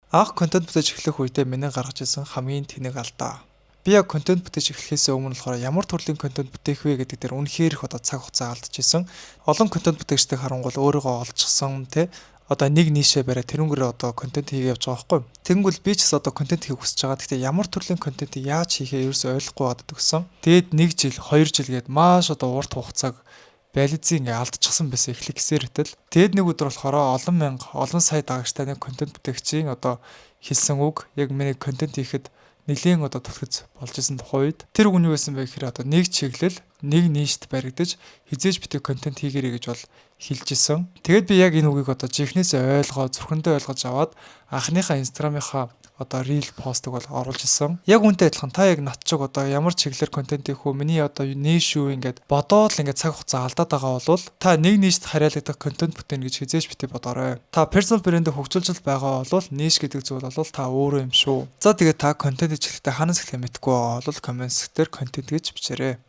Анх контент бүтээж эхлэх үедээ миний гаргаж ирсэн хамгийн тэнэг алдаа. Би яг контент бүтээж эхлэхээс өмнө болохоор ямар төрлийн контент бүтээх вэ гэдэг дээр үнэхээр их цаг хугацаа алдчихсан. Олон контент бүтээгчдийг харангуул өөрийгөө олжчихсан те нэг нишээ бариад тэрнгүүрээ контент хийгээ явж байгаа байхгүй. Тэгэнгүүт би ч гэсэн контент хийх хүсэж байгаа. Гэхдээ ямар төрлийн контентийг яаж хийхээ ерөөсөй ойлгохгүй байгаад өгсөн. Тэгээд 1 жил, 2 жил гээд маш урт хугацааг бализын алдчихсан байсан эхлэх гэсээртэл тэгэд нэг өдөр болохоор олон мянга олон сая дагагчтай нэг контент бүтээгчийн хэлсэн үг яг миний контент хийхэд нэлийн түлхэц болж исэн тухайд тэр үг нь юу байсан бэ гэхээр нэг чиглэл нэг ништ баригдаж хизээж битээ контент хийгэрэй гэж бол хэлж исэн. Тэгэд би яг энэ үгийг жихнээсээ ойлгоод зүрхэндээ ойлгож аваад анхныхаа инстаграмынхаа рил постыг бол оруулж исэн. Яг үнтэй адилхан та яг над чиг ямар чиглэлээр контент хийх үү, миний ниш юу ингээд бодоод л ингээд цаг хугацаа алдаад байгаа бол та нэг ништ хариалагдах контент бүтээн гэж хизээж битээ бодоорой. Та personal brand-ийг хөгжүүлж байгаа бол ниш гэдэг зүйл бол та өөрөө юм шүү. За тэгээд та контент хийхдээ ханаас эхлэх мэдэхгүй байгаа бол коммент дээр контент гэж бичээрэй.